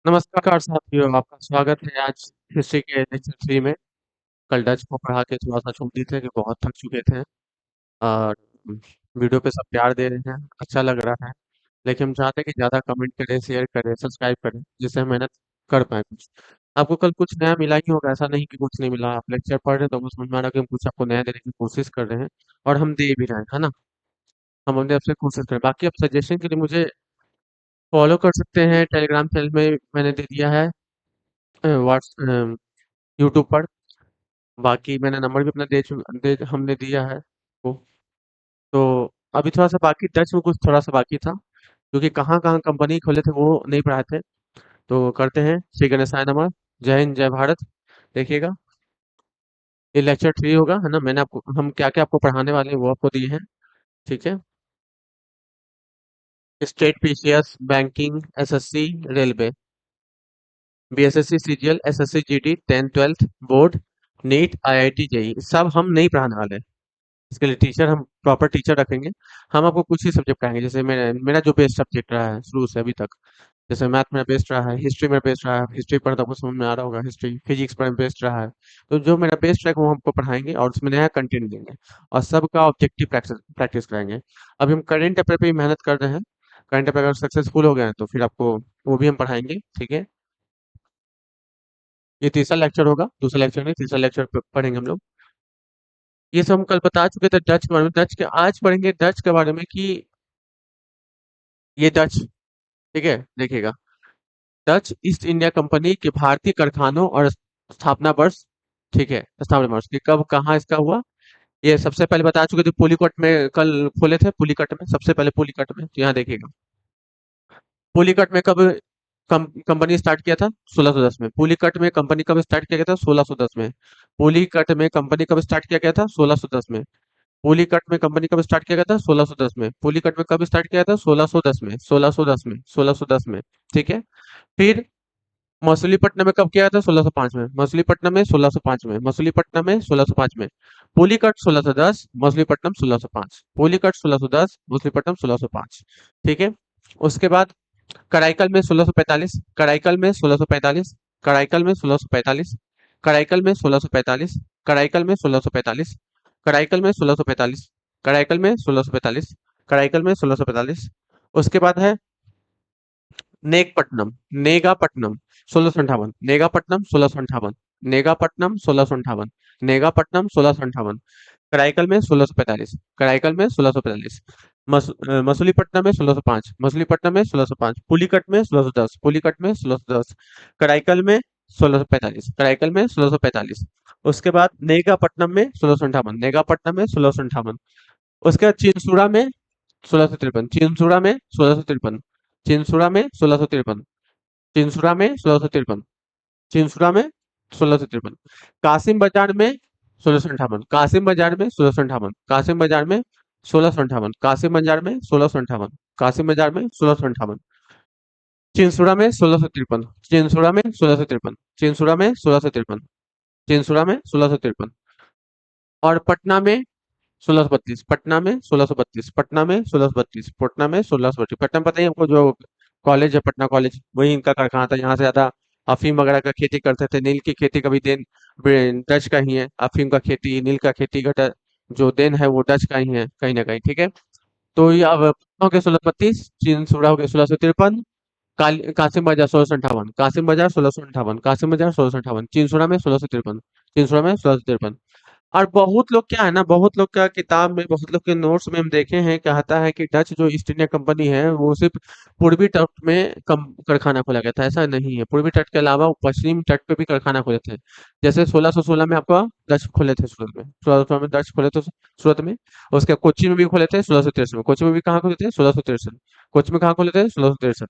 नमस्कार साथियों, आपका स्वागत है आज हिस्ट्री के लेक्चर 3 में। कल डच को पढ़ा के थोड़ा-सा छोड़ दिए थे कि बहुत थक चुके थे और वीडियो पे सब प्यार दे रहे हैं, अच्छा लग रहा है। लेकिन हम चाहते हैं कि ज़्यादा कमेंट करें, शेयर करें, सब्सक्राइब करें, जिससे हम मेहनत कर पाएँ कुछ। आपको कल कुछ नया मिला ही होगा, ऐसा नहीं कि कुछ नहीं मिला। आप लेक्चर पढ़ रहे हैं तो आपको समझ में आ रहा है कि हम कुछ आपको नया देने की कोशिश कर रहे हैं और हम दे भी रहे हैं, है ना? हम अपने तरफ से कोशिश कर रहे हैं। बाकी आप सजेशन के लिए मुझे फॉलो कर सकते हैं, टेलीग्राम चैनल में मैंने दे दिया है यूट्यूब पर। बाकी मैंने नंबर भी अपना दे हमने दिया है वो। तो अभी थोड़ा-सा बाकी टच में कुछ थोड़ा-सा बाकी था, क्योंकि कहाँ-कहाँ कंपनी खोले थे वो नहीं पढ़ाए थे। तो करते हैं, श्री गणेशाय नमः, जय हिंद, जय भारत। देखिएगा, ये लेक्चर 3 होगा, है ना? मैंने आपको हम क्या-क्या आपको पढ़ाने वाले हैं वो आपको दिए हैं, ठीक है? State PCS, banking, SSC, railway, BSSC, CGL, SSC, GD, 10th-12th board, NEET, IIT, JEE सब हम नहीं पढ़ाने वाले हैं। इसके लिए टीचर हम प्रॉपर टीचर रखेंगे। हम आपको कुछ ही सब्जेक्ट पढ़ाएँगे, जैसे मेरा मेरा जो बेस्ट सब्जेक्ट रहा है शुरू से अभी तक। जैसे मैथ मेरा बेस्ट रहा है, हिस्ट्री मेरा बेस्ट रहा है, हिस्ट्री पढ़ा तो आपको समझ में आ रहा होगा हिस्ट्री, फिजिक्स मेरा बेस्ट रहा है। तो जो मेरा बेस्ट रहेगा वो हमको पढ़ाएँगे और उसमें नया कंटेंट देंगे और सबका ऑब्जेक्टिव प्रैक्टिस प्रैक्टिस कराएँगे। अभी हम करंट अफेयर पे भी मेहनत कर रहे हैं। करंट अफेयर अगर सक्सेसफुल हो गए हैं तो फिर आपको वो भी हम पढ़ाएँगे, ठीक है? ये तीसरा लेक्चर होगा, दूसरा लेक्चर नहीं, तीसरा लेक्चर पढ़ेंगे हम लोग। ये सब हम कल बता चुके थे डच के बारे में। डच के आज पढ़ेंगे डच के बारे में कि ये डच, ठीक है? देखिएगा, डच ईस्ट इंडिया कंपनी के भारतीय कारखानों और स्थापना वर्ष, ठीक है? स्थापना वर्ष कि कब कहाँ इसका हुआ, ये सबसे पहले बता चुके थे। पुलिकट में कल खोले थे, पुलिकट में सबसे पहले, पुलिकट में। तो यहाँ देखिएगा, पुलिकट में कब कंपनी स्टार्ट किया था? 1610 में। पुलिकट में कंपनी कब स्टार्ट किया गया था? 1610 में। पुलिकट में कंपनी कब स्टार्ट किया गया था? 1610 में। पुलिकट में कंपनी कब स्टार्ट किया गया था? 1610 में। पुलिकट में कब स्टार्ट किया था? 1610 में। 1610 में। 1610 में, ठीक है? फिर मछलीपट्टनम में कब किया था? 1605 में। मछलीपट्टनम में 1605 में। मछलीपट्टनम में 1605 में। पुलिकट 1610, मछलीपट्टनम 1605। पुलिकट 1610, मछलीपट्टनम 1605, ठीक है? उसके बाद कराईकल में 1645, कराईकल में 1645, कराईकल में 1645, कराईकल में 1645, कराईकल में 1645, कराईकल में 1645, कराईकल में 1645, कराईकल में 1645। उसके बाद है नेगपट्टनम, नेगापट्टनम 1658, नेगापट्टनम 1658, नेगापट्टनम 1658, नेगापट्टनम 1658, कराईकल में 1645, कराईकल में 1645, मसूलीपट्टनम में 1605, मसूलीपट्टनम में 1605, पुलिकट में 1610, पुलिकट में 1610, कराईकल में 1645, कराईकल में 1645। उसके बाद नेगापट्टनम में 1658, नेगापट्टनम में 1658। उसके बाद चिंसुरा में 1653, चिंसुरा में 1653, चिंसुरा में 1653, चिंसुरा में 1653, चिंसुरा में 1653। कासिम बाजार में 1658, कासिम बाजार में 1658, कासिम बाजार में 1658, कासिम बाजार में 1658, कासिम बाजार में 1658। चिंसुरा में 1653, चिंसुरा में 1653, चिंसुरा में 1653, चिंसुरा में 1653। और पटना में 1632, पटना में 1632, पटना में 1632, पटना में 1632। पटना में पता ही है आपको, जो कॉलेज है पटना कॉलेज, वही इनका कारखाना था। यहाँ से ज्यादा अफीम वगैरह का खेती करते थे। नील की खेती का भी देन डच का ही है। अफीम का खेती, नील का खेती का जो देन है वो डच का ही है कहीं ना कहीं, ठीक है? तो ये अब पटना हो गया 1632, चिंसुरा हो गया 1653, कासिम बाजार 1658, कासिम बाजार 1658, कासिम बाजार 1658, चिंसुरा में 1653, चिंसुरा में 1653। और बहुत लोग क्या है ना, बहुत लोग का किताब में, बहुत लोग के नोट्स में हम देखे हैं, कहता है कि डच जो ईस्ट इंडिया कंपनी है वो सिर्फ पूर्वी तट में कम कारखाना खोला गया था। ऐसा नहीं है, पूर्वी तट के अलावा वो पश्चिम तट पे भी कारखाना खोले थे। जैसे 1616 में आपका डच खोले थे सूरत में, 1616 में डच खोले थे सूरत में। उसके कोच्चि में भी खोले थे 1663 में। कोच्चि में भी कहाँ खोले थे? 1663। कोच्चि में कहाँ खोले थे? 1663।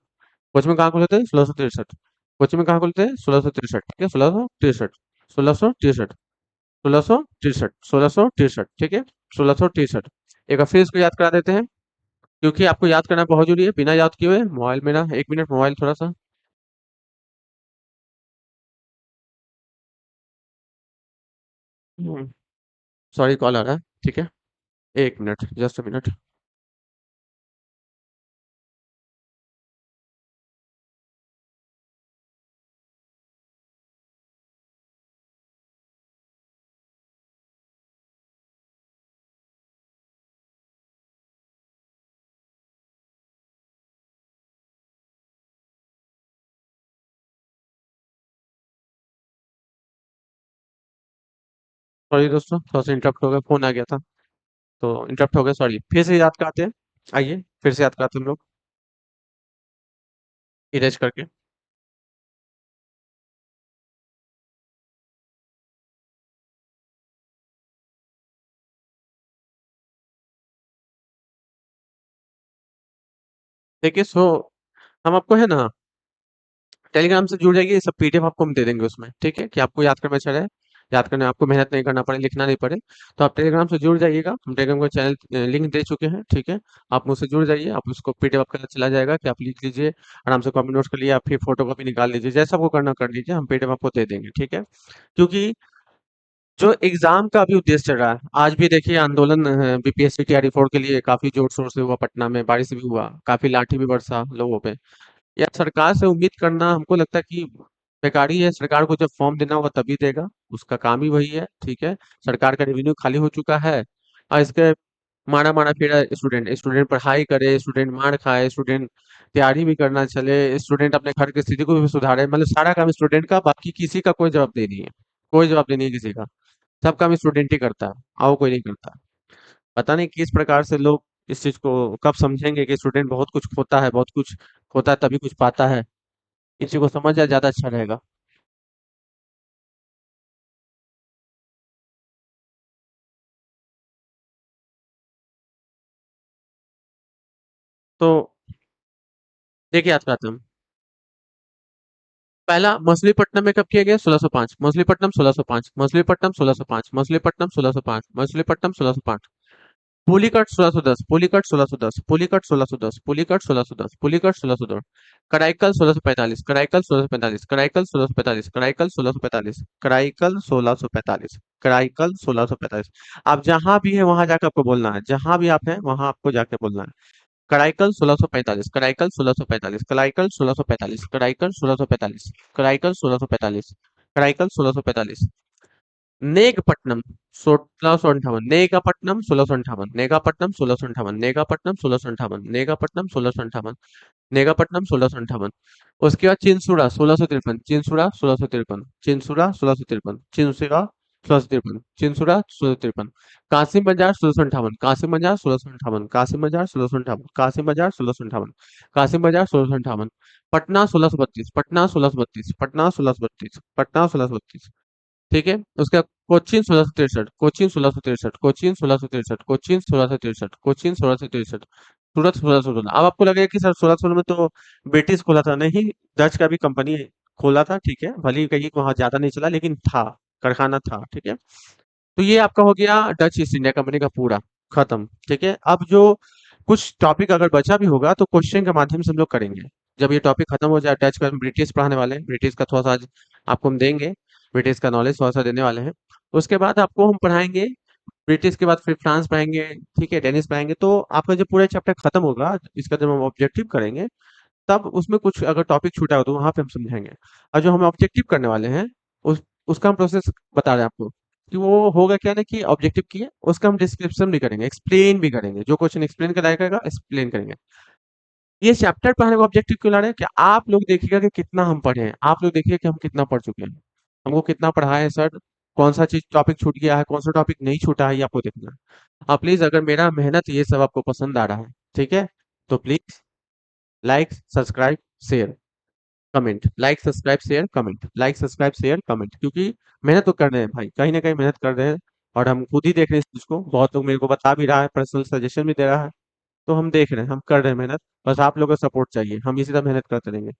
कोच्चि में कहाँ खोले थे? 1663। कोच्चि में कहाँ खोले थे? 1663, ठीक है? 1663, 1663, 1663, 1663, ठीक है? 1663। एक बार फिर इसको याद करा देते हैं, क्योंकि आपको याद करना बहुत जरूरी है। बिना याद किए हुए मोबाइल मेरा, एक मिनट, मोबाइल थोड़ा सा, सॉरी कॉल आ रहा है, ठीक है? एक minute, just a minute. Sorry दोस्तों, थोड़ा सा इंटरप्ट हो गया, फ़ोन आ गया था, तो इंटरप्ट हो गया, सॉरी। फिर से याद कराते हैं, आइए, फिर से याद कराते हैं हम लोग, इरेज़ करके। देखिए हम आपको है ना टेलीग्राम से जुड़ जाइए, ये सब पीडीएफ आपको हम दे देंगे उसमें, ठीक है? कि आपको याद करना अच्छा रहे, याद करने में आपको मेहनत नहीं करना पड़े, लिखना नहीं पड़े। तो आप टेलीग्राम से जुड़ जाइएगा, हम टेलीग्राम का चैनल लिंक दे चुके हैं, ठीक है? आप मुझसे जुड़ जाइए, आप उसको पीडीएफ आपका चला जाएगा कि आप लिख लीजिए, आराम से कॉपी नोट्स कर लिए, आप फिर फ़ोटोकॉपी निकाल लीजिए, जैसा आपको करना कर लीजिए, हम पीडीएफ आपको दे देंगे, ठीक है? क्योंकि जो एग्ज़ाम का अभी उद्देश्य चल रहा है, आज भी देखिए आंदोलन बीपीएससी टीआरई 4 के लिए काफ़ी ज़ोर-शोर से हुआ पटना में, बारिश भी हुआ, काफ़ी लाठी भी बरसा लोगों पे। यार सरकार से उम्मीद करना हमको लगता है कि बेकार ही है। सरकार को जब फॉर्म देना होगा तभी देगा, उसका काम ही वही है, ठीक है? सरकार का रेवेन्यू खाली हो चुका है और इसके मारा मारा फिरा स्टूडेंट, स्टूडेंट पढ़ाई करे, स्टूडेंट मार खाए, स्टूडेंट तैयारी भी करना चले, स्टूडेंट अपने घर की स्थिति को भी सुधारे, मतलब सारा काम स्टूडेंट का, बाकी किसी का कोई जवाबदेही नहीं है, कोई जवाबदेही नहीं है किसी का, सब काम स्टूडेंट ही करता है और कोई नहीं करता। पता नहीं किस प्रकार से लोग इस चीज को कब समझेंगे कि स्टूडेंट बहुत कुछ खोता है, बहुत कुछ खोता है तभी कुछ पाता है। इसी को समझ जाए ज्यादा अच्छा रहेगा। तो देखिए याद कराते हैं हम। पहला मछलीपट्टनम में कब किया गया? 1605। मछलीपट्टनम 1605, मछलीपट्टनम 1605, मछलीपट्टनम 1605, मछलीपट्टनम 1605। पुलिकट 1610, पुलिकट 1610, पुलिकट 1610, पुलिकट 1610, पुलिकट 1610। कराईकल 1645, कराईकल 1645, कराईकल 1645, कराईकल 1645, कराईकल 1645, कराईकल 1645। आप जहां भी है वहां जाकर आपको बोलना है, जहां भी आप हैं वहां आपको जाके बोलना है। कराईकल 1645, कराईकल 1645, कराईकल 1645, कराईकल 1645, कराईकल 1645, कराईकल 1645। नेगपट्टनम 1658, नेगापट्टनम 1658, नेगापट्टनम 1658, नेगापट्टनम 1658, नेगापट्टनम 1658, नेगापट्टनम 1658। उसके बाद चिंसुरा 1653, चिंसुरा 1653, चिंसुरा 1653, चिंसुरा 1653, चिंसुरा 1653। कासिम बाजार 1658, कासिम बाजार 1658, कासिम बाजार 1658, कासिम बाजार 1658, कासिम बाजार 1658। पटना 1632, पटना 1632, पटना 1632, पटना 1632। ठीक है, उसका कोचिन 1663, कोचिन 1663, कोचिन 1663, कोचिन 1663, कोचिन 1663। सूरत 1616। अब आपको लगेगा कि सर 1616 में तो ब्रिटिश खोला था, नहीं, डच का भी कंपनी खोला था, ठीक है, भले ही कहीं वहां ज्यादा नहीं चला लेकिन था, कारखाना था, ठीक है। तो ये आपका हो गया डच ईस्ट इंडिया कंपनी का पूरा खत्म, ठीक है। अब जो कुछ टॉपिक अगर बचा भी होगा तो क्वेश्चन के माध्यम से हम लोग करेंगे। जब ये टॉपिक खत्म हो जाए डच का, हम ब्रिटिश पढ़ाने वाले हैं, ब्रिटिश का थोड़ा सा आज आपको हम देंगे, ब्रिटिश का नॉलेज थोड़ा सा देने वाले हैं। उसके बाद आपको हम पढ़ाएंगे ब्रिटिश के बाद फिर फ्रांस पढ़ाएंगे, ठीक है, डेनिस पढ़ाएंगे। तो आपका जब पूरा चैप्टर खत्म होगा, इसका जब हम ऑब्जेक्टिव करेंगे, तब उसमें कुछ अगर टॉपिक छूटा हो तो वहां पे हम समझाएंगे। और जो हम ऑब्जेक्टिव करने वाले हैं, उस उसका हम प्रोसेस बता रहे हैं आपको कि वो होगा क्या ना, कि ऑब्जेक्टिव की है उसका हम डिस्क्रिप्शन भी करेंगे, एक्सप्लेन भी करेंगे, जो क्वेश्चन एक्सप्लेन कराएगा एक्सप्लेन करेंगे। ये चैप्टर पढ़ने का ऑब्जेक्टिव क्यों ला रहे हैं कि आप लोग देखिएगा कि कितना हम पढ़े हैं, आप लोग देखिए कि हम कितना पढ़ चुके हैं, हमको कितना पढ़ा है सर, कौन सा चीज टॉपिक छूट गया है, कौन सा टॉपिक नहीं छूटा है, ये आपको देखना है। आप प्लीज, अगर मेरा मेहनत ये सब आपको पसंद आ रहा है, ठीक है, तो please like subscribe share comment, like subscribe share comment, like subscribe share comment, क्योंकि मेहनत तो कर रहे हैं भाई, कहीं ना कहीं मेहनत कर रहे हैं। और हम खुद ही देख रहे हैं इस चीज को, बहुत लोग मेरे को बता भी रहा है, पर्सनल सजेशन भी दे रहा है। तो हम देख रहे हैं, हम कर रहे हैं मेहनत, बस आप लोगों का सपोर्ट चाहिए, हम इसी तरह मेहनत करते रहेंगे।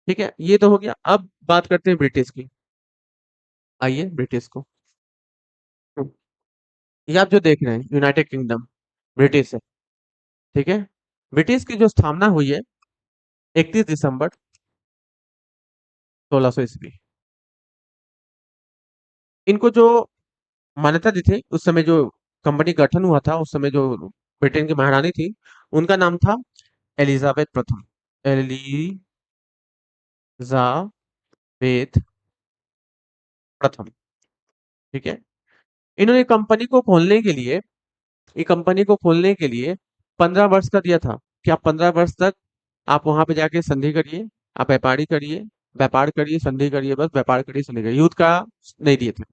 ठीक है, ये तो हो गया। अब बात करते हैं ब्रिटिश की। आइए ब्रिटिश को, ये आप जो देख रहे हैं यूनाइटेड किंगडम, ब्रिटिश है, ठीक है। ब्रिटिश की जो स्थापना हुई है 31 दिसंबर 1600 ईस्वी। इनको जो मान्यता दी थी उस समय, जो कंपनी गठन हुआ था उस समय, जो ब्रिटेन की महारानी थी, उनका नाम था एलिजाबेथ प्रथम, एलिजाबेथ प्रथम, ठीक है। इन्होंने कंपनी को खोलने के लिए, ये कंपनी को खोलने के लिए 15 वर्ष का दिया था कि आप 15 वर्ष तक आप वहां पे जाके संधि करिए, आप व्यापारी करिए, व्यापार करिए, संधि करिए, बस व्यापार करिए, संधि करिए, युद्ध का नहीं दिए थे।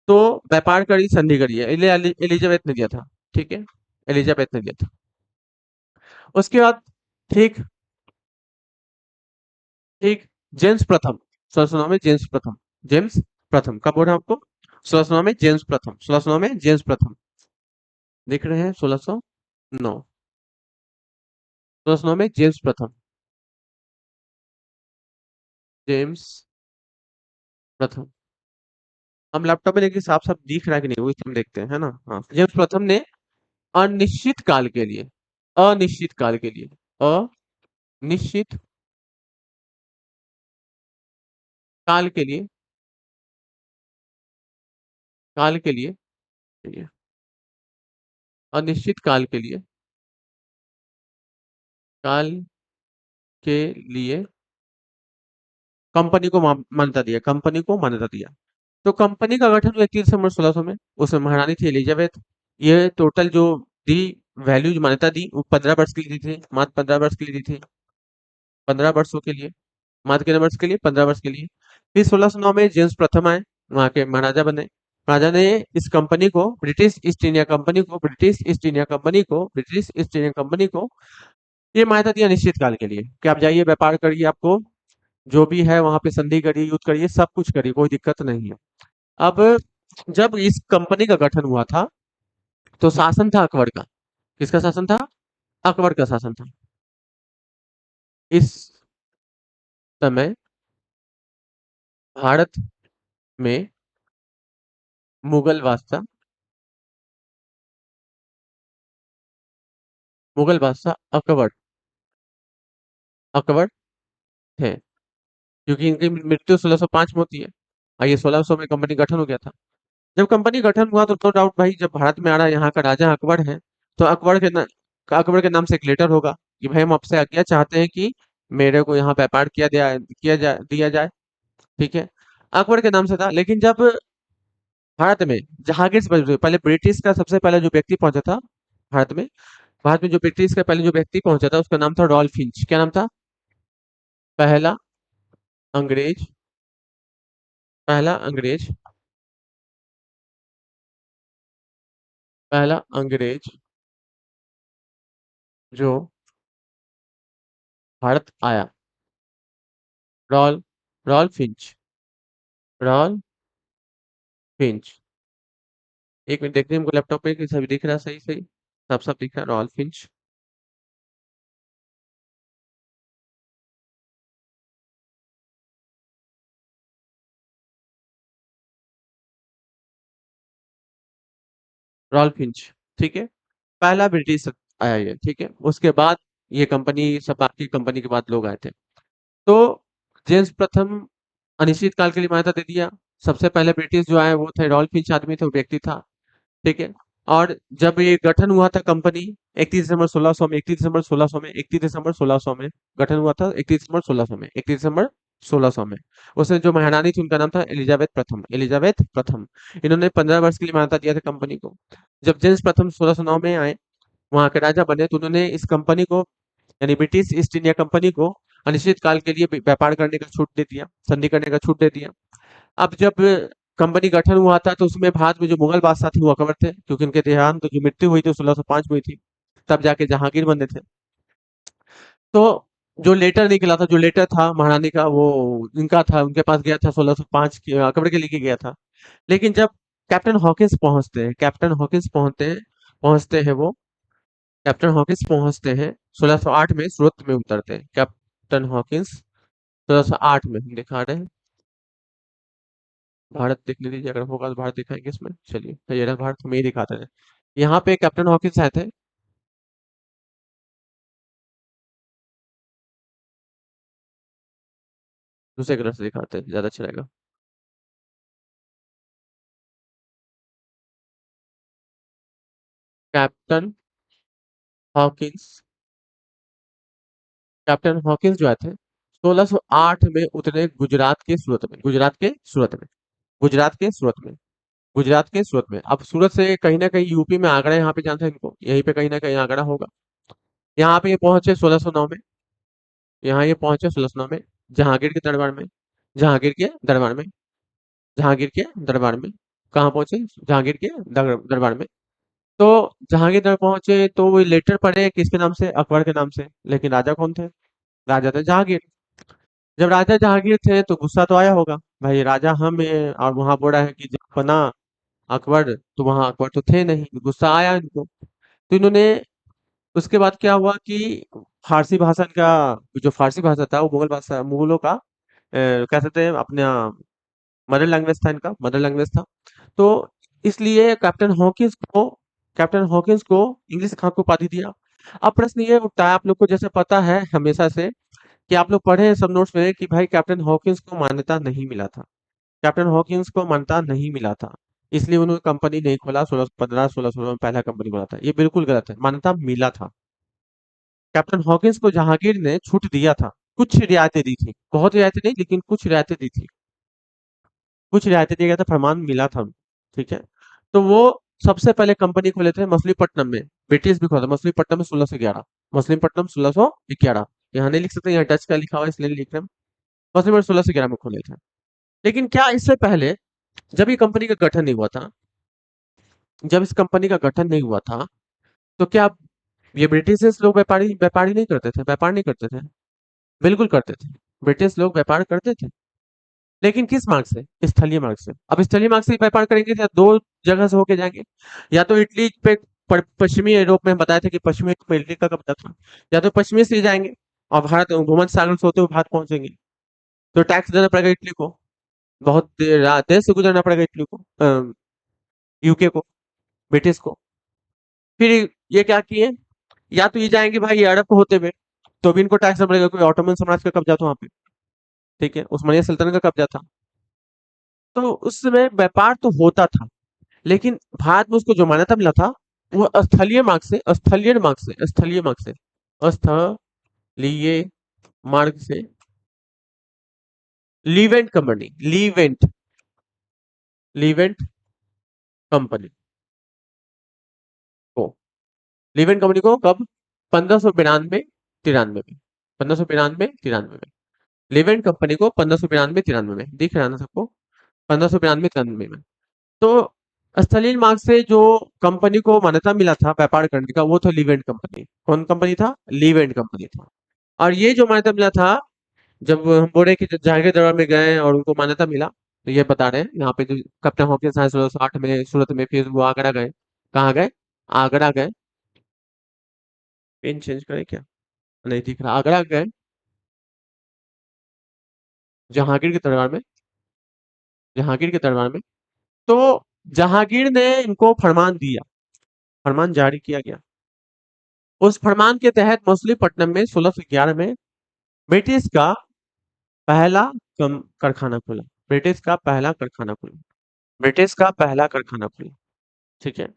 तो व्यापार करी, संधि करी है, एलिजाबेथ ने दिया था। ठीक है, एलिजाबेथ ने दिया था। उसके बाद ठीक ठीक जेम्स प्रथम, 1609 में जेम्स प्रथम, जेम्स प्रथम कब बोल रहा हूं आपको? 1609 में जेम्स प्रथम, 1609 में जेम्स प्रथम, देख रहे हैं? 1609, 1609 में जेम्स प्रथम, जेम्स प्रथम। हम लैपटॉप में देखिए साफ साफ दिख रहा है कि नहीं, वही हम देखते हैं, है ना? हाँ, जेम्स प्रथम ने अनिश्चित काल के लिए, अनिश्चित काल के लिए, अनिश्चित काल के लिए, काल के लिए, अनिश्चित काल के लिए, काल के लिए कंपनी को मान्यता दिया, कंपनी को मान्यता दिया। तो कंपनी का गठन हुआ 31 दिसंबर 1600 में। उसमें महारानी थी एलिजाबेथ। ये टोटल जो दी वैल्यू, जो मान्यता दी, वो 15 वर्ष के लिए दी थी, मात्र 15 वर्ष के लिए दी थी, 15 वर्षों के लिए, मात्र कितने वर्ष के लिए? 15 वर्ष के लिए। फिर 1609 में जेम्स प्रथम आए, वहां के महाराजा बने। राजा ने इस कंपनी को, ब्रिटिश ईस्ट इंडिया कंपनी को, ब्रिटिश ईस्ट इंडिया कंपनी को, ब्रिटिश ईस्ट इंडिया कंपनी को ये मान्यता दिया अनिश्चित काल के लिए कि आप जाइए, व्यापार करिए, आपको जो भी है वहां पे संधि करिए, युद्ध करिए, सब कुछ करिए, कोई दिक्कत नहीं है। अब जब इस कंपनी का गठन हुआ था, तो शासन था अकबर का। किसका शासन था? अकबर का शासन था। इस समय भारत में मुगल बादशाह, मुगल बादशाह अकबर, अकबर थे, क्योंकि इनकी मृत्यु 1605 में होती है, और ये 1600 में कंपनी गठन हो गया था। जब कंपनी गठन हुआ तो नो डाउट भाई, जब भारत में आ रहा है, यहाँ का राजा अकबर है, तो अकबर के नाम से एक लेटर होगा कि भाई हम आपसे आज्ञा चाहते हैं कि मेरे को यहाँ व्यापार दिया जाए। ठीक है, अकबर के नाम से था। लेकिन जब भारत में जहांगीर से पहले ब्रिटिश का सबसे पहले जो व्यक्ति पहुंचा था भारत में, भारत में जो ब्रिटिश का पहले जो व्यक्ति पहुंचा था, उसका नाम था रॉल्फ फिंच। क्या नाम था? पहला अंग्रेज, पहला अंग्रेज, पहला अंग्रेज जो भारत आया, Ralph Ralph Fitch, Ralph Fitch. एक मिनट देखते हैं हमको लैपटॉप पे कि सभी दिख रहा है, सही सही सब सब दिख रहा है। Ralph Fitch, Ralph Fitch. ठीक है, पहला ब्रिटिश आया ये। ठीक है, उसके बाद ये कंपनी, सब बाकी कंपनी के बाद लोग आए थे। तो जेम्स प्रथम अनिश्चित काल के लिए मान्यता दे दिया। सबसे पहले ब्रिटिश जो आए वो थे, रॉल्फ फिंच आदमी थे, वो व्यक्ति था। ठीक है, और जब ये गठन हुआ था कंपनी 31 दिसंबर 1600 में, 31 दिसंबर 1600 में, 31 दिसंबर 1600 में गठन हुआ था, 31 दिसंबर 1600 में, 31 दिसंबर 1600 में। उसमें जो महारानी थी उनका नाम था एलिजाबेथ प्रथम, एलिजाबेथ प्रथम। इन्होंने 15 वर्ष के लिए मान्यता दिया था कंपनी को। जब जेम्स प्रथम 1609 में आए, वहां के राजा बने, तो उन्होंने इस कंपनी को, यानी ब्रिटिश ईस्ट इंडिया कंपनी को, अनिश्चित काल के लिए व्यापार करने का छूट दे दिया, संधि करने का छूट दे दिया। अब जब कंपनी गठन हुआ था, तो उसमें भारत में जो मुगल बादशाह थे वो अकबर थे, क्योंकि उनके देहांत, तो जो मृत्यु हुई थी 1605 में हुई थी, तब जाके जहांगीर बने थे। तो जो लेटर निकला था, जो लेटर था महारानी का, वो इनका था, उनके पास गया था 1605 की, अकबर के लेके गया था। लेकिन जब कैप्टन हॉकिंस पहुंचते हैं, कैप्टन हॉकिंस पहुंचते हैं वो, कैप्टन हॉकिंस पहुंचते हैं 1608 में, सूरत में उतरते हैं कैप्टन हॉकिंस। 1608 में हम दिखा रहे हैं, भारत देखने दीजिए, अगर होगा तो भारत दिखाएंगे इसमें। चलिए, तो ये रहा भारत, में ही दिखाते हैं। यहाँ पे कैप्टन हॉकिंस आए थे। दूसरे कलर से दिखाते हैं, ज्यादा अच्छा रहेगा। कैप्टन हॉकिंस, कैप्टन हॉकिंस जो आए थे 1608 में उतरे गुजरात के सूरत में, गुजरात के सूरत में, गुजरात के सूरत में, गुजरात के सूरत में। अब सूरत से कहीं ना कहीं यूपी में आगरा, यहाँ पे जानते हैं इनको, यहीं पे कहीं ना कहीं आगरा होगा। यहाँ पे ये पहुंचे 1609 में, यहाँ ये पहुंचे 1609 में, जहांगीर के दरबार में, जहांगीर के दरबार में, जहांगीर के दरबार में। कहाँ पहुंचे? जहांगीर के दरबार में। तो जहांगीर दरबार पहुंचे तो वो लेटर पढ़े किसके नाम से? अकबर के नाम से। लेकिन राजा कौन थे? राजा थे जहांगीर। जब राजा जहांगीर थे तो गुस्सा तो आया होगा, भाई राजा हम हैं और वहां बोला है कि जब बना अकबर, तो वहां अकबर तो थे नहीं, गुस्सा आया इनको। तो इन्होंने, उसके बाद क्या हुआ कि फारसी भाषा का, जो फारसी भाषा था वो मुगल भाषा, मुगलों का कह सकते हैं अपना मदर लैंग्वेज था, इनका मदर लैंग्वेज था। तो इसलिए कैप्टन हॉकिंस को इंग्लिश खां को उपाधि दिया। अब प्रश्न ये उठता है, आप लोग को जैसे पता है हमेशा से कि आप लोग पढ़े हैं सब नोट्स में कि भाई कैप्टन हॉकिंस को मान्यता नहीं मिला था। कैप्टन हॉकिंस को मान्यता नहीं मिला था, इसलिए उन्होंने कंपनी नहीं खोला। 1615 1616 में पहला कंपनी खोला था, ये बिल्कुल गलत है। मान्यता मिला था। कैप्टन हॉकिंस को जहांगीर ने छूट दिया था, कुछ रियायतें दी थी, बहुत रियायतें नहीं लेकिन कुछ रियायतें दी थी, कुछ रियायतें दिया गया था, फरमान मिला था। ठीक है। तो वो सबसे पहले कंपनी खोले थे मछलीपट्टनम में। ब्रिटिश भी खोला था मछलीपट्टनम में 1611। मछलीपट्टनम 1611, यहाँ नहीं लिख सकते, यहाँ टच का लिखा हुआ है इसलिए नहीं लिख रहे हैं। मछलीपट्टनम 1611 में खोले थे। लेकिन क्या इससे पहले, जब ये कंपनी का गठन नहीं हुआ था, जब इस कंपनी का गठन नहीं हुआ था, तो क्या ये ब्रिटिश लोग व्यापारी व्यापारी नहीं करते थे? व्यापार नहीं करते थे? बिल्कुल करते थे। ब्रिटिश लोग व्यापार करते थे, लेकिन किस मार्ग से? स्थलीय मार्ग से। अब स्थलीय मार्ग से व्यापार करेंगे तो दो जगह से होके जाएंगे। या तो इटली पे, पश्चिमी यूरोप में हम बताए थे कि पश्चिमी यूरोप में इटली का कब्जा था। या तो पश्चिमी से जाएंगे और भारत भूमध्य सागर से होते हुए भारत पहुंचेंगे, तो टैक्स देना पड़ेगा इटली को, बहुत देश से गुजरना पड़ेगा इटली को, यूके को, ब्रिटिश को। फिर ये क्या किए, या तो ये जाएंगे भाई अरब को होते हुए, तो भी इनको टैक्स देना पड़ेगा क्योंकि ऑटोमन साम्राज्य का कब्जा था वहां पे। ठीक है, उस्मानिया सल्तनत का कब्जा था। तो उस समय व्यापार तो होता था, लेकिन भारत में उसको जो मान्यता मिला था वो स्थलीय मार्ग से, स्थलीय मार्ग से, स्थलीय मार्ग से, स्थलीय मार्ग से, लीवेंट कंपनी, लीवेंट कंपनी को, लीवेंट कंपनी को कब? 1592 93 में, 1592 93 में। लीवेंट कंपनी को 1592 93 में, दिख रहा है ना सबको? 1592 93 में। तो स्थलीय मार्ग से जो कंपनी को मान्यता मिला था व्यापार करने का, वो था लीवेंट कंपनी। कौन कंपनी था? लीवेंट कंपनी था। और ये जो मान्यता मिला था, जब हम बोल रहे कि जब जहांगीर दरबार में गए और उनको मान्यता मिला, तो ये बता रहे हैं यहाँ पे जो कैप्टन हॉकिंस आए 1660 में सूरत में, फिर वो आगरा गए। कहाँ गए? आगरा गए। पेन चेंज करें क्या? नहीं दिख रहा। आगरा गए जहांगीर के दरबार में, जहांगीर के दरबार में। तो जहांगीर ने इनको फरमान दिया, फरमान जारी किया गया। उस फरमान के तहत मछलीपट्टनम में 1611 में ब्रिटिश का पहला कारखाना खुला। ब्रिटिश का पहला कारखाना खुला। ब्रिटिश का पहला कारखाना खुला। ठीक है।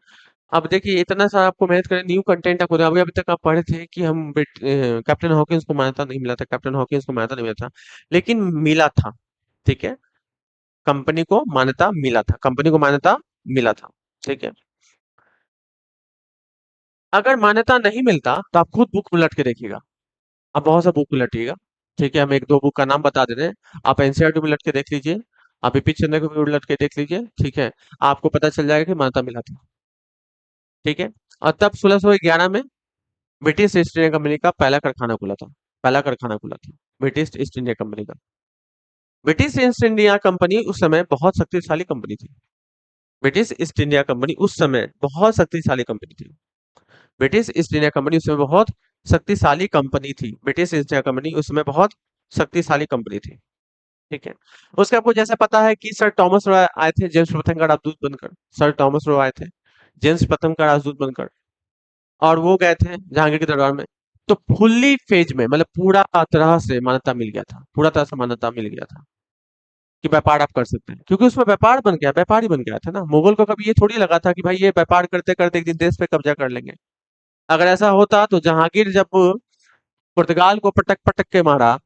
अब देखिए इतना सा आपको मेहनत करें, न्यू कंटेंट आपको, अभी अभी तक आप पढ़े थे कि हम कैप्टन हॉकिंस को मान्यता नहीं मिला था, कैप्टन हॉकिंस को मान्यता नहीं मिला था, लेकिन मिला था। ठीक है। कंपनी को मान्यता मिला था, कंपनी को मान्यता मिला था। ठीक है। अगर मान्यता नहीं मिलता तो आप खुद बुक उलट के देखिएगा, आप बहुत सा बुक उलटिएगा। ठीक है, हम एक दो बुक का नाम बता दे रहे हैं, आप एनसीईआरटी में उलट के देख लीजिए, आप विपिन चंद्र को भी उलट के देख लीजिए। ठीक है, आपको पता चल जाएगा कि मान्यता मिला था। ठीक है। और तब 1611 में ब्रिटिश ईस्ट इंडिया कंपनी का पहला कारखाना खुला था, पहला कारखाना खुला था ब्रिटिश ईस्ट इंडिया कंपनी का। ब्रिटिश ईस्ट इंडिया कंपनी उस समय बहुत शक्तिशाली कंपनी थी। ब्रिटिश ईस्ट इंडिया कंपनी उस समय बहुत शक्तिशाली कंपनी थी। ब्रिटिश ईस्ट इंडिया कंपनी उस समय बहुत शक्तिशाली कंपनी थी। ब्रिटिश ईस्ट इंडिया कंपनी उस समय बहुत शक्तिशाली कंपनी थी। ठीक है। उसके आपको जैसे पता है कि सर थॉमस रॉय आए थे जेम्स प्रथम का राजदूत बनकर, सर थॉमस रॉय आए थे जेम्स प्रथम का राजदूत बनकर, और वो गए थे जहांगीर के दरबार में। तो फुल्ली फेज में, मतलब पूरा तरह से मान्यता मिल गया था, पूरा तरह से मान्यता मिल गया था कि व्यापार आप कर सकते हैं, क्योंकि उसमें व्यापार बन गया, व्यापारी बन गया था ना। मुगल को कभी ये थोड़ी लगा था कि भाई ये व्यापार करते करते एक दिन देश पे कब्जा कर लेंगे। अगर ऐसा होता तो जहांगीर जब पुर्तगाल को पटक पटक के मारा,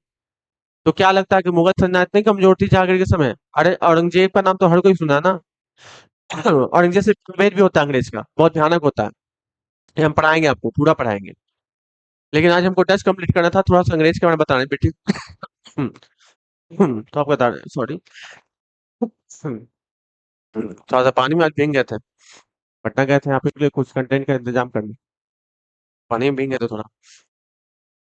तो क्या लगता है कि मुगल सेना इतनी कमजोर थी जहांगीर के समय? अरे औरंगजेब का नाम तो हर कोई सुना ना। औरंगजेब से प्रभेद भी होता है अंग्रेज का, बहुत भयानक होता है। ये हम पढ़ाएंगे, आपको पूरा पढ़ाएंगे। लेकिन आज हमको टेस्ट कंप्लीट करना था, थोड़ा सा अंग्रेज के बारे में बताना है बेटी। तो आपको बता रहे, सॉरी। थोड़ा सा पानी में आज भीग गए थे। पटना गए थे यहाँ पे के लिए कुछ कंटेंट का इंतजाम करने। पानी में भीग गए थे थोड़ा।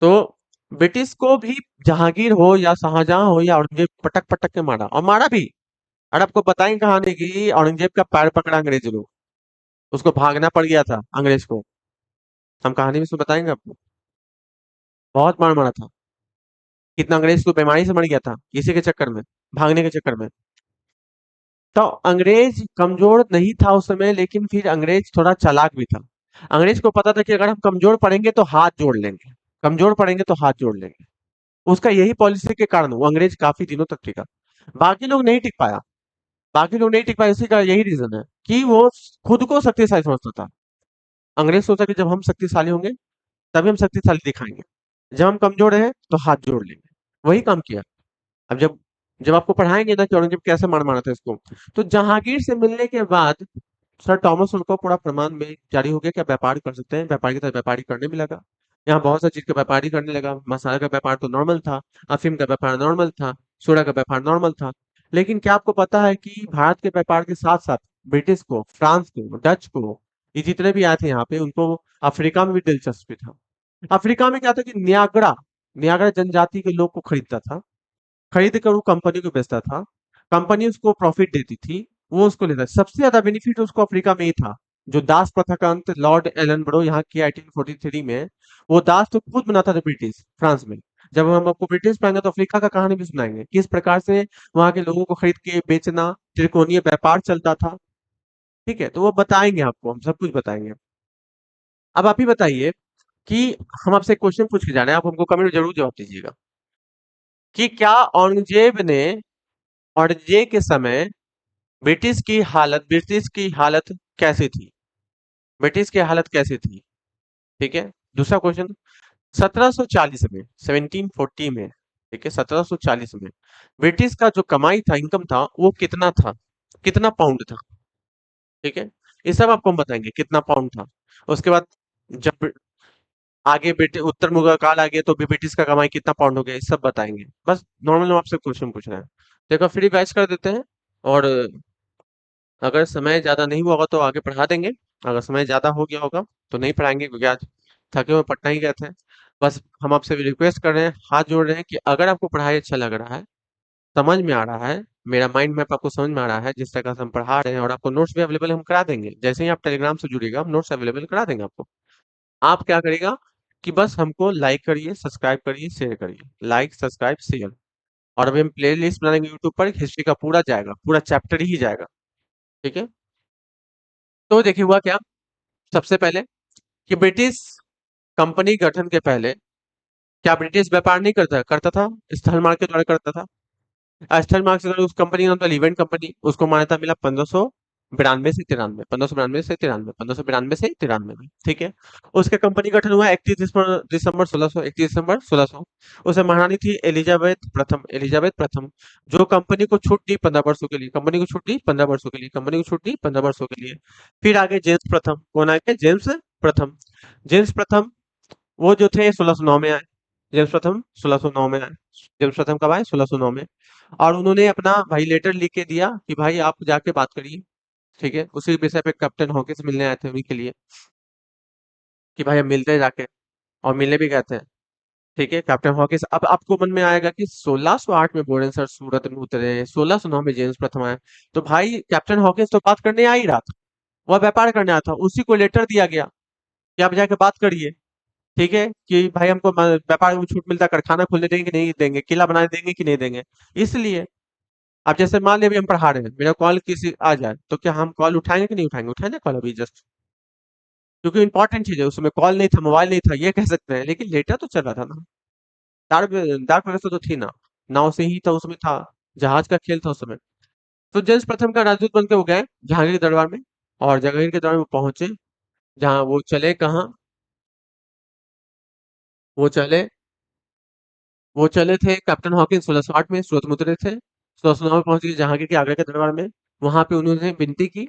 तो ब्रिटिश को भी जहांगीर हो या शाहजहां हो या औरंगजेब पटक पटक के मारा, और मारा भी। और आपको बताएं कहानी की, औरंगजेब का पैर पकड़ा अंग्रेज लोग, उसको भागना पड़ गया था अंग्रेज को। हम कहानी में से बताएंगे आपको। बहुत मार मारा था। कितना अंग्रेज तो बीमारी से मर गया था इसी के चक्कर में, भागने के चक्कर में। तो अंग्रेज कमजोर नहीं था उस समय, लेकिन फिर अंग्रेज थोड़ा चालाक भी था। अंग्रेज को पता था कि अगर हम कमजोर पड़ेंगे तो हाथ जोड़ लेंगे, कमजोर पड़ेंगे तो हाथ जोड़ लेंगे। उसका यही पॉलिसी के कारण वो अंग्रेज काफी दिनों तक टिका। बाकी लोग नहीं टिक पाया। बाकी लोग नहीं टिक पाए, इसी का यही रीजन है कि वो खुद को शक्तिशाली समझता था। अंग्रेज सोचा कि जब हम शक्तिशाली होंगे तभी हम शक्तिशाली दिखाएंगे, जब हम कमजोर हैं तो हाथ जोड़ लेंगे। वही काम किया। अब जब जब आपको पढ़ाएंगे ना कि औरंगजेब कैसे मार मारा था इसको, तो जहांगीर से मिलने के बाद सर थॉमस उनको पूरा प्रमाण में जारी हो गया कि आप व्यापार कर सकते हैं। व्यापारी की तरह व्यापारी करने भी लगा। यहाँ बहुत सारी चीज का व्यापारी करने लगा। मसाला का व्यापार तो नॉर्मल था, अफीम का व्यापार नॉर्मल था, सोडा का व्यापार नॉर्मल था। लेकिन क्या आपको पता है कि भारत के व्यापार के साथ साथ ब्रिटिश को, फ्रांस को, डच को, ये जितने भी आए थे यहाँ पे, उनको अफ्रीका में भी दिलचस्पी था। अफ्रीका में क्या था कि नियाग्रा नियाग्रा जनजाति के लोग को खरीदता था। खरीद कर वो कंपनी को बेचता था। कंपनी उसको प्रॉफिट देती थी, वो उसको लेता था। सबसे ज्यादा बेनिफिट उसको अफ्रीका में ही था। जो दास प्रथा का अंत लॉर्ड एलन यहाँ किया 1843 में, वो दास तो खुद बनाता था ब्रिटिश फ्रांस में। जब हम आपको ब्रिटिश पढ़ाएंगे तो अफ्रीका का कहानी भी सुनाएंगे, किस प्रकार से वहां के लोगों को खरीद के बेचना, त्रिकोणीय व्यापार चलता था। ठीक है, तो वो बताएंगे आपको, हम सब कुछ बताएंगे। अब आप ही बताइए कि हम आपसे एक क्वेश्चन पूछ के जा रहे हैं, आप हमको कमेंट में जरूर जवाब दीजिएगा कि क्या औरंगजेब के समय ब्रिटिश की हालत कैसी थी? ब्रिटिश की हालत कैसी थी? ठीक है। दूसरा क्वेश्चन, 1740 में, 1740 में, ठीक है, 1740 में ब्रिटिश का जो कमाई था, इनकम था, वो कितना था? कितना पाउंड था? ठीक है, ये सब आपको हम बताएंगे कितना पाउंड था। उसके बाद जब आगे ब्रिटिश उत्तर मुगल काल आ गया तो भी ब्रिटिश का कमाई कितना पाउंड हो गया, ये सब बताएंगे। बस नॉर्मल हम आपसे क्वेश्चन पूछ रहे हैं। देखो फ्री बैच कर देते हैं। और अगर समय ज़्यादा नहीं हुआ होगा तो आगे पढ़ा देंगे। अगर समय ज़्यादा हो गया होगा तो नहीं पढ़ाएँगे, क्योंकि आज थके हुए पटना ही गए थे। बस हम आपसे रिक्वेस्ट कर रहे हैं, हाथ जोड़ रहे हैं कि अगर आपको पढ़ाई अच्छा लग रहा है, समझ में आ रहा है, मेरा माइंड मैप आपको समझ में आ रहा है, जिस तरह से हम पढ़ा रहे हैं, और आपको नोट्स भी अवेलेबल हम करा देंगे। जैसे ही आप टेलीग्राम से जुड़िएगा, हम नोट्स अवेलेबल करा देंगे आपको। आप क्या करिएगा कि बस हमको लाइक करिए, सब्सक्राइब करिए, शेयर करिए। Like, subscribe, share. और अभी हम प्लेलिस्ट बनाएँगे यूट्यूब पर, हिस्ट्री का पूरा जाएगा, पूरा चैप्टर ही जाएगा। ठीक है? तो देखिए हुआ क्या, सबसे पहले कि ब्रिटिश कंपनी गठन के पहले क्या ब्रिटिश व्यापार नहीं करता करता था? स्थल मार्ग के द्वारा करता था। स्थल मार्ग से उस कंपनी का नाम था लिवेंट कंपनी। उसको मान्यता मिला 1592 से 93 में। ठीक है। उसके कंपनी गठन हुआ 31 दिसंबर 1600। उसे महारानी थी एलिजाबेथ प्रथम, जो कंपनी को छूट दी 15 वर्षों के लिए, कंपनी को छूट दी 15 वर्षों के लिए। फिर आगे जेम्स प्रथम, कौन आए? प्रथम जेम्स प्रथम, वो जो थे 1609 में आए। जेम्स प्रथम 1609 में आए। जेम्स प्रथम कब आए? 1609 में। और उन्होंने अपना भाई लेटर लिख के दिया कि भाई आप जाके बात करिए। ठीक है, उसी विषय पे कैप्टन हॉकिंस मिलने आए थे उन्हीं के लिए, कि भाई हम मिलते हैं जाके। और मिलने भी गए थे। ठीक है, कैप्टन हॉकिंस। अब आपको मन में आएगा कि 1608 में बोरेन सर सूरत में उतरे, 1609 में जेम्स प्रथम आए, तो भाई कैप्टन हॉकिंस तो बात करने आ ही रहा था। वह व्यापार करने आया था, उसी को लेटर दिया गया कि आप जाके बात करिए। ठीक है, कि भाई हमको व्यापार में छूट मिलता है, कारखाना खोलने देंगे कि नहीं देंगे, किला बनाने देंगे कि नहीं देंगे। इसलिए अब जैसे मान लिया अभी हम पढ़ा रहे हैं, मेरा कॉल किसी आ जाए तो क्या हम कॉल उठाएंगे कि नहीं उठाएंगे? उठाएंगे कॉल अभी जस्ट, क्योंकि इंपॉर्टेंट चीज है, उसमें कॉल नहीं था, मोबाइल नहीं था, ये कह सकते हैं, लेकिन लेटर तो चल रहा था ना। डाक डाक व्यवस्था तो थी ना, नाव से ही था उसमें था, जहाज का खेल था उस समय। तो जेम्स प्रथम का राजदूत बन के वो गए जहांगीर के दरबार में। और जहांगीर के दरबार में वो पहुंचे, जहाँ वो चले कहाँ, वो चले वो चले थे कैप्टन हॉकिंस 1608 में सूरत में उतरे थे। 1609 में पहुंच गए जहांगीर के आगरा के दरबार में। वहां पे उन्होंने विनती की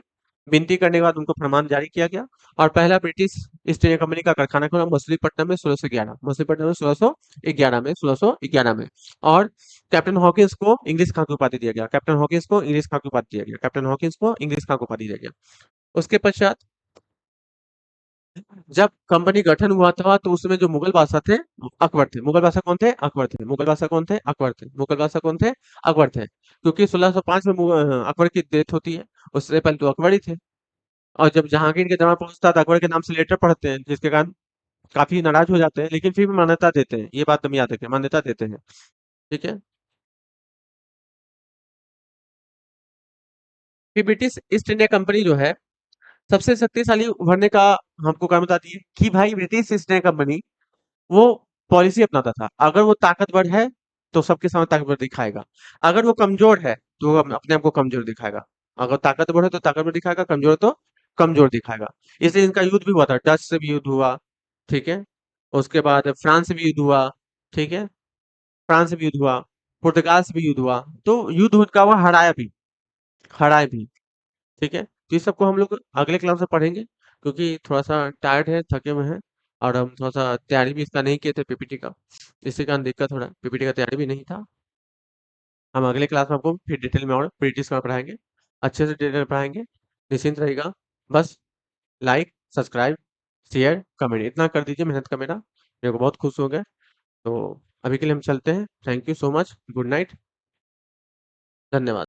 विनती करने के बाद उनको फरमान जारी किया गया और पहला ब्रिटिश ईस्ट इंडिया कंपनी का कारखाना खुला मछलीपट्टनम में 1611, मछलीपट्टनम में 1611 में। और कैप्टन हॉकिंस को इंग्लिश खां की उपाधि दिया गया, कैप्टन हॉकिंस को इंग्लिश खां की उपाधि दिया गया, कैप्टन हॉकिंस को इंग्लिश खां की उपाधि दिया गया। उसके पश्चात जब कंपनी गठन हुआ था तो उसमें जो मुगल बादशाह थे अकबर थे। मुगल बादशाह कौन थे? अकबर थे। मुगल बादशाह कौन थे? अकबर थे। मुगल बादशाह कौन थे? अकबर थे। क्योंकि 1605 में अकबर की डेथ होती है, उससे पहले तो अकबर ही थे। और जब जहांगीर के दरबार पहुंचता है तो अकबर के नाम से लेटर पढ़ते हैं, जिसके कारण काफी नाराज हो जाते हैं, लेकिन फिर भी मान्यता देते हैं। ये बात तुम याद रखें, मान्यता देते हैं। ठीक है। फिर ब्रिटिश ईस्ट इंडिया कंपनी जो है सबसे शक्तिशाली उभरने का हमको कारण बताती है कि भाई ब्रिटिश ईस्ट इंडिया कंपनी वो पॉलिसी अपनाता था, अगर वो ताकतवर है तो सबके सामने ताकतवर दिखाएगा, अगर वो कमजोर है तो वो अपने आप को कमजोर दिखाएगा। अगर ताकतवर है तो ताकतवर दिखाएगा, कमजोर है तो कमजोर दिखाएगा। इसलिए इनका युद्ध भी हुआ था, डच से भी युद्ध हुआ। ठीक है। उसके बाद फ्रांस से भी युद्ध हुआ। ठीक है। फ्रांस से भी युद्ध हुआ, पुर्तगाल से भी युद्ध हुआ। तो युद्ध उनका हुआ, हराया भी, हराए भी। ठीक है। तो इस सबको हम लोग अगले क्लास में पढ़ेंगे, क्योंकि थोड़ा सा टायर्ड है, थके हुए हैं। और हम थोड़ा सा तैयारी भी इसका नहीं किए थे पीपीटी का, इसी कारण दिक्कत हो रहा है, पीपीटी का तैयारी भी नहीं था। हम अगले क्लास में आपको फिर डिटेल में और प्रैक्टिस कर पढ़ाएंगे, अच्छे से डिटेल में पढ़ाएंगे। निश्चिंत रहेगा। बस लाइक, सब्सक्राइब, शेयर, कमेंट इतना कर दीजिए, मेहनत का मेरे को बहुत खुश हो गए। तो अभी के लिए हम चलते हैं। Thank you so much. Good night. धन्यवाद।